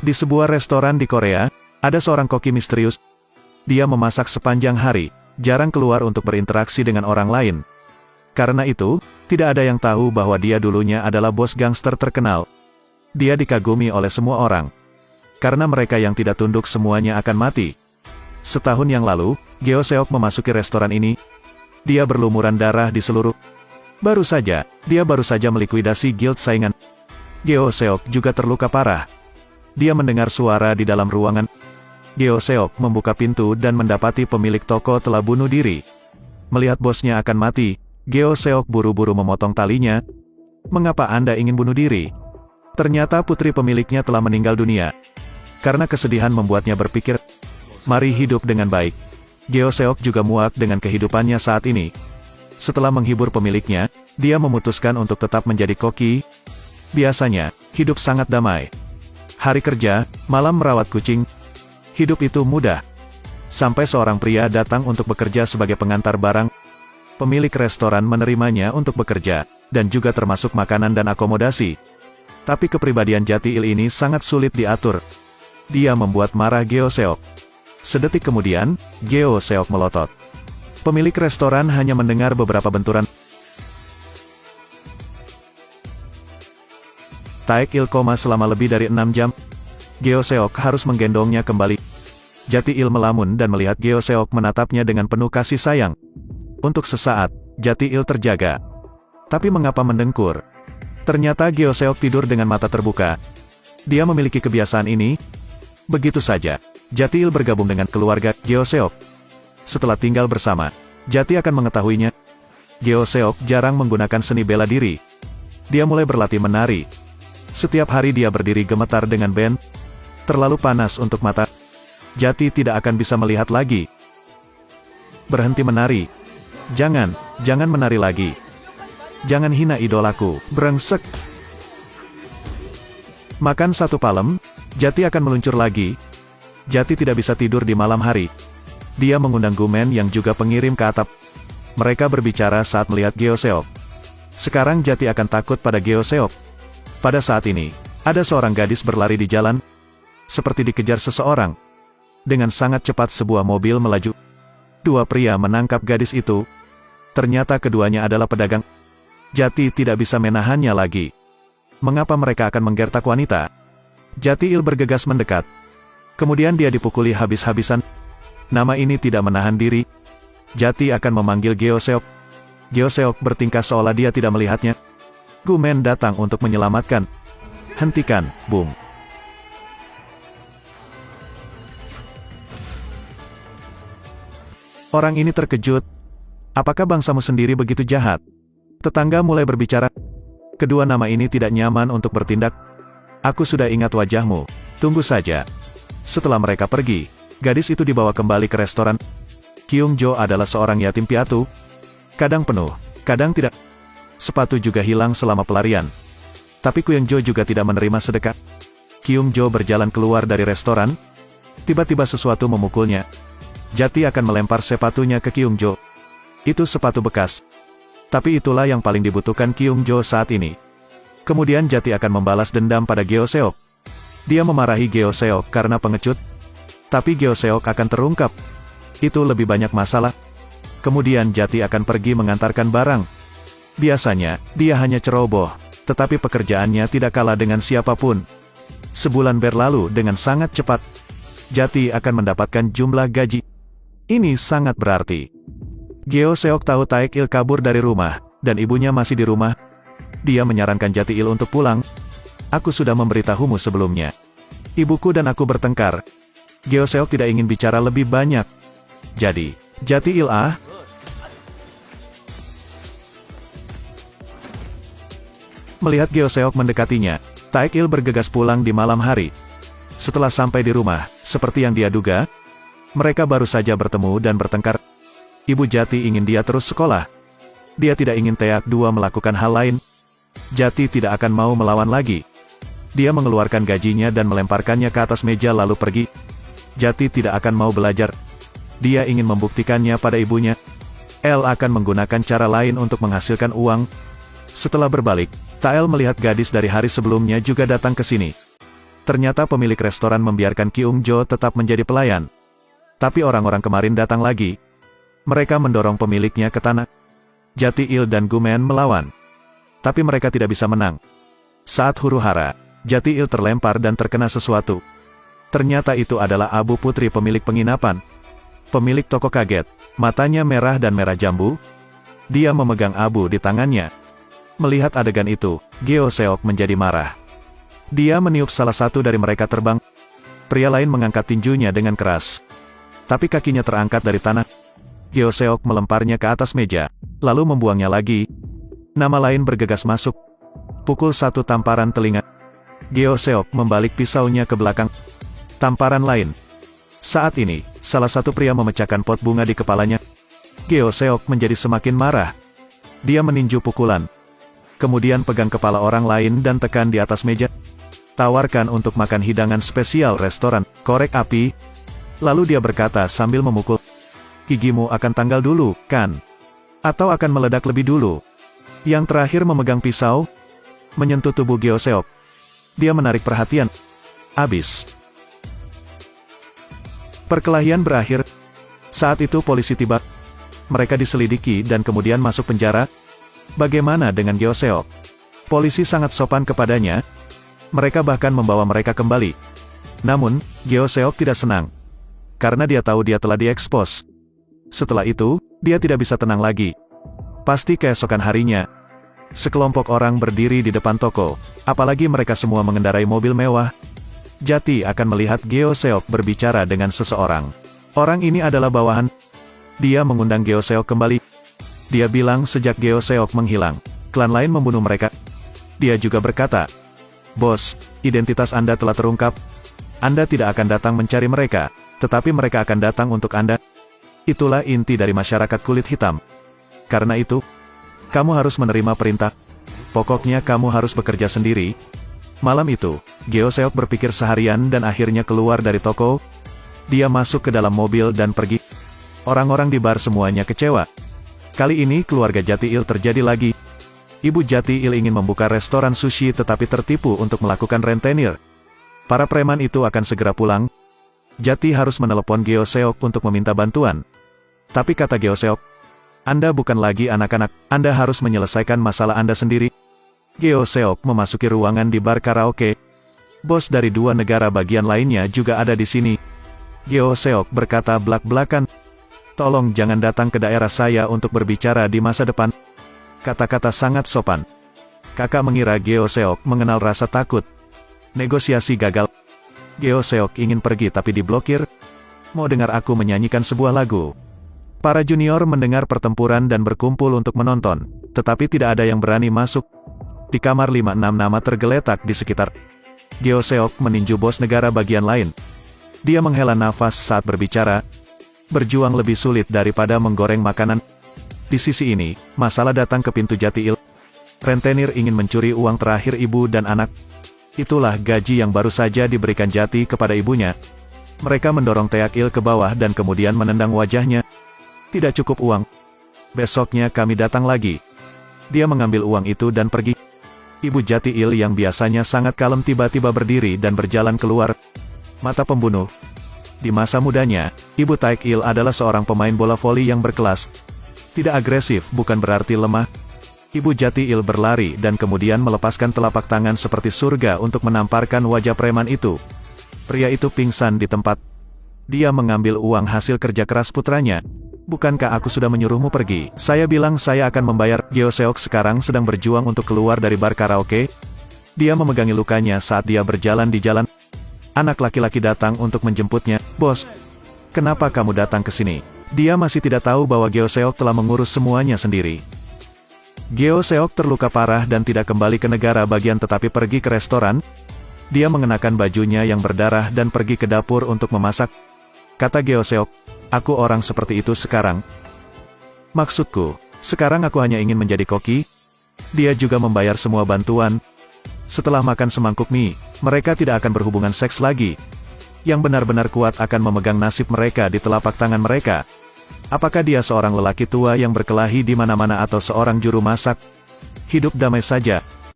Di sebuah restoran di Korea, ada seorang koki misterius. Dia memasak sepanjang hari, jarang keluar untuk berinteraksi dengan orang lain. Karena itu, tidak ada yang tahu bahwa dia dulunya adalah bos gangster terkenal. Dia dikagumi oleh semua orang. Karena mereka yang tidak tunduk semuanya akan mati. Setahun yang lalu, Geo Seok memasuki restoran ini. Dia berlumuran darah di seluruh. Dia baru saja melikuidasi guild saingan. Geo Seok juga terluka parah. Dia mendengar suara di dalam ruangan. Geo Seok membuka pintu dan mendapati pemilik toko telah bunuh diri. Melihat bosnya akan mati, Geo Seok buru-buru memotong talinya. Mengapa Anda ingin bunuh diri? Ternyata putri pemiliknya telah meninggal dunia. Karena kesedihan membuatnya berpikir, mari hidup dengan baik. Geo Seok juga muak dengan kehidupannya saat ini. Setelah menghibur pemiliknya, dia memutuskan untuk tetap menjadi koki. Biasanya, hidup sangat damai. Hari kerja, malam merawat kucing. Hidup itu mudah. Sampai seorang pria datang untuk bekerja sebagai pengantar barang. Pemilik restoran menerimanya untuk bekerja, dan juga termasuk makanan dan akomodasi. Tapi kepribadian Jati-il ini sangat sulit diatur. Dia membuat marah Geo Seok. Sedetik kemudian, Geo Seok melotot. Pemilik restoran hanya mendengar beberapa benturan. Taek-il koma selama lebih dari 6 jam. Geo Seok harus menggendongnya kembali. Jati-il melamun dan melihat Geo Seok menatapnya dengan penuh kasih sayang. Untuk sesaat, Jati-il terjaga. Tapi mengapa mendengkur? Ternyata Geo Seok tidur dengan mata terbuka. Dia memiliki kebiasaan ini. Begitu saja, Jati-il bergabung dengan keluarga Geo Seok. Setelah tinggal bersama, Jati akan mengetahuinya. Geo Seok jarang menggunakan seni bela diri. Dia mulai berlatih menari. Setiap hari dia berdiri gemetar dengan band. Terlalu panas untuk mata. Jati tidak akan bisa melihat lagi. Berhenti menari. Jangan menari lagi. Jangan hina idolaku, brengsek. Makan satu palem, Jati akan meluncur lagi. Jati tidak bisa tidur di malam hari. Dia mengundang Gumen yang juga pengirim ke atap. Mereka berbicara saat melihat Geo Seok. Sekarang Jati akan takut pada Geo Seok. Pada saat ini, ada seorang gadis berlari di jalan. Seperti dikejar seseorang. Dengan sangat cepat sebuah mobil melaju. Dua pria menangkap gadis itu. Ternyata keduanya adalah pedagang. Jati tidak bisa menahannya lagi. Mengapa mereka akan menggertak wanita? Jati-il bergegas mendekat. Kemudian dia dipukuli habis-habisan. Nama ini tidak menahan diri. Jati akan memanggil Geo Seok. Geo Seok bertingkah seolah dia tidak melihatnya. Gumen datang untuk menyelamatkan. Hentikan, Bung. Orang ini terkejut. Apakah bangsamu sendiri begitu jahat? Tetangga mulai berbicara. Kedua nama ini tidak nyaman untuk bertindak. Aku sudah ingat wajahmu. Tunggu saja. Setelah mereka pergi, gadis itu dibawa kembali ke restoran. Kyung Jo adalah seorang yatim piatu. Kadang penuh, kadang tidak. Sepatu juga hilang selama pelarian. Tapi Kyung Jo juga tidak menerima sedekah. Kyung Jo berjalan keluar dari restoran. Tiba-tiba sesuatu memukulnya. Jati akan melempar sepatunya ke Kyung Jo. Itu sepatu bekas. Tapi itulah yang paling dibutuhkan Kyung Jo saat ini. Kemudian Jati akan membalas dendam pada Geo Seok. Dia memarahi Geo Seok karena pengecut. Tapi Geo Seok akan terungkap. Itu lebih banyak masalah. Kemudian Jati akan pergi mengantarkan barang. Biasanya, dia hanya ceroboh, tetapi pekerjaannya tidak kalah dengan siapapun. Sebulan berlalu dengan sangat cepat. Jati akan mendapatkan jumlah gaji. Ini sangat berarti. Geo Seok tahu Taek-il kabur dari rumah, dan ibunya masih di rumah. Dia menyarankan Jati-il untuk pulang. Aku sudah memberitahumu sebelumnya. Ibuku dan aku bertengkar. Geo Seok tidak ingin bicara lebih banyak. Jadi, Jati-il Melihat Geo Seok mendekatinya, Taek-il bergegas pulang di malam hari. Setelah sampai di rumah, seperti yang dia duga, mereka baru saja bertemu dan bertengkar. Ibu Jati ingin dia terus sekolah. Dia tidak ingin Taek-2 melakukan hal lain. Jati tidak akan mau melawan lagi. Dia mengeluarkan gajinya dan melemparkannya ke atas meja lalu pergi. Jati tidak akan mau belajar. Dia ingin membuktikannya pada ibunya. El akan menggunakan cara lain untuk menghasilkan uang. Setelah berbalik, Tael melihat gadis dari hari sebelumnya juga datang ke sini. Ternyata pemilik restoran membiarkan Kyung Jo tetap menjadi pelayan. Tapi orang-orang kemarin datang lagi. Mereka mendorong pemiliknya ke tanah. Jati-il dan Gumen melawan. Tapi mereka tidak bisa menang. Saat huru-hara, Jati-il terlempar dan terkena sesuatu. Ternyata itu adalah Abu Putri pemilik penginapan. Pemilik toko kaget, matanya merah dan merah jambu. Dia memegang Abu di tangannya. Melihat adegan itu, Geo Seok menjadi marah. Dia meniup salah satu dari mereka terbang. Pria lain mengangkat tinjunya dengan keras. Tapi kakinya terangkat dari tanah. Geo Seok melemparnya ke atas meja, lalu membuangnya lagi. Nama lain bergegas masuk. Pukul satu tamparan telinga. Geo Seok membalik pisaunya ke belakang. Tamparan lain. Saat ini, salah satu pria memecahkan pot bunga di kepalanya. Geo Seok menjadi semakin marah. Dia meninju pukulan. Kemudian pegang kepala orang lain dan tekan di atas meja. Tawarkan untuk makan hidangan spesial restoran, korek api. Lalu dia berkata sambil memukul. Gigimu akan tanggal dulu, kan? Atau akan meledak lebih dulu? Yang terakhir memegang pisau, menyentuh tubuh Geo Seok. Dia menarik perhatian. Abis. Perkelahian berakhir. Saat itu polisi tiba. Mereka diselidiki dan kemudian masuk penjara. Bagaimana dengan Geo Seok? Polisi sangat sopan kepadanya. Mereka bahkan membawa mereka kembali. Namun, Geo Seok tidak senang. Karena dia tahu dia telah diekspos. Setelah itu, dia tidak bisa tenang lagi. Pasti keesokan harinya, sekelompok orang berdiri di depan toko, apalagi mereka semua mengendarai mobil mewah. Jati akan melihat Geo Seok berbicara dengan seseorang. Orang ini adalah bawahan. Dia mengundang Geo Seok kembali. Dia bilang sejak Geo Seok menghilang, klan lain membunuh mereka. Dia juga berkata, "Bos, identitas Anda telah terungkap. Anda tidak akan datang mencari mereka, tetapi mereka akan datang untuk Anda. Itulah inti dari masyarakat kulit hitam. Karena itu, kamu harus menerima perintah. Pokoknya kamu harus bekerja sendiri." Malam itu, Geo Seok berpikir seharian dan akhirnya keluar dari toko. Dia masuk ke dalam mobil dan pergi. Orang-orang di bar semuanya kecewa. Kali ini keluarga Jati-il terjadi lagi. Ibu Jati-il ingin membuka restoran sushi tetapi tertipu untuk melakukan rentenir. Para preman itu akan segera pulang. Jati harus menelepon Geo Seok untuk meminta bantuan. Tapi kata Geo Seok, Anda bukan lagi anak-anak, Anda harus menyelesaikan masalah Anda sendiri. Geo Seok memasuki ruangan di bar karaoke. Bos dari dua negara bagian lainnya juga ada di sini. Geo Seok berkata belak-belakan, "Tolong jangan datang ke daerah saya untuk berbicara di masa depan." Kata-kata sangat sopan. Kakak mengira Geo Seok mengenal rasa takut. Negosiasi gagal. Geo Seok ingin pergi tapi diblokir. "Mau dengar aku menyanyikan sebuah lagu?" Para junior mendengar pertempuran dan berkumpul untuk menonton, tetapi tidak ada yang berani masuk. Di kamar 56 nama tergeletak di sekitar. Geo Seok meninju bos negara bagian lain. Dia menghela nafas saat berbicara. Berjuang lebih sulit daripada menggoreng makanan. Di sisi ini, masalah datang ke pintu Jati-il. Rentenir ingin mencuri uang terakhir ibu dan anak. Itulah gaji yang baru saja diberikan Jati kepada ibunya. Mereka mendorong Taek-il ke bawah dan kemudian menendang wajahnya. Tidak cukup uang. Besoknya kami datang lagi. Dia mengambil uang itu dan pergi. Ibu Jati-il yang biasanya sangat kalem tiba-tiba berdiri dan berjalan keluar. Mata pembunuh. Di masa mudanya, Ibu Taek-il adalah seorang pemain bola voli yang berkelas. Tidak agresif bukan berarti lemah. Ibu Jati-il berlari dan kemudian melepaskan telapak tangan seperti surga untuk menamparkan wajah preman itu. Pria itu pingsan di tempat. Dia mengambil uang hasil kerja keras putranya. "Bukankah aku sudah menyuruhmu pergi? Saya bilang saya akan membayar." Geo Seok sekarang sedang berjuang untuk keluar dari bar karaoke. Dia memegangi lukanya saat dia berjalan di jalan. Anak laki-laki datang untuk menjemputnya. "Bos, kenapa kamu datang ke sini?" Dia masih tidak tahu bahwa Geo Seok telah mengurus semuanya sendiri. Geo Seok terluka parah dan tidak kembali ke negara bagian tetapi pergi ke restoran. Dia mengenakan bajunya yang berdarah dan pergi ke dapur untuk memasak. Kata Geo Seok, "Aku orang seperti itu sekarang. Maksudku, sekarang aku hanya ingin menjadi koki." Dia juga membayar semua bantuan. Setelah makan semangkuk mie, mereka tidak akan berhubungan seks lagi. Yang benar-benar kuat akan memegang nasib mereka di telapak tangan mereka. Apakah dia seorang lelaki tua yang berkelahi di mana-mana atau seorang juru masak? Hidup damai saja.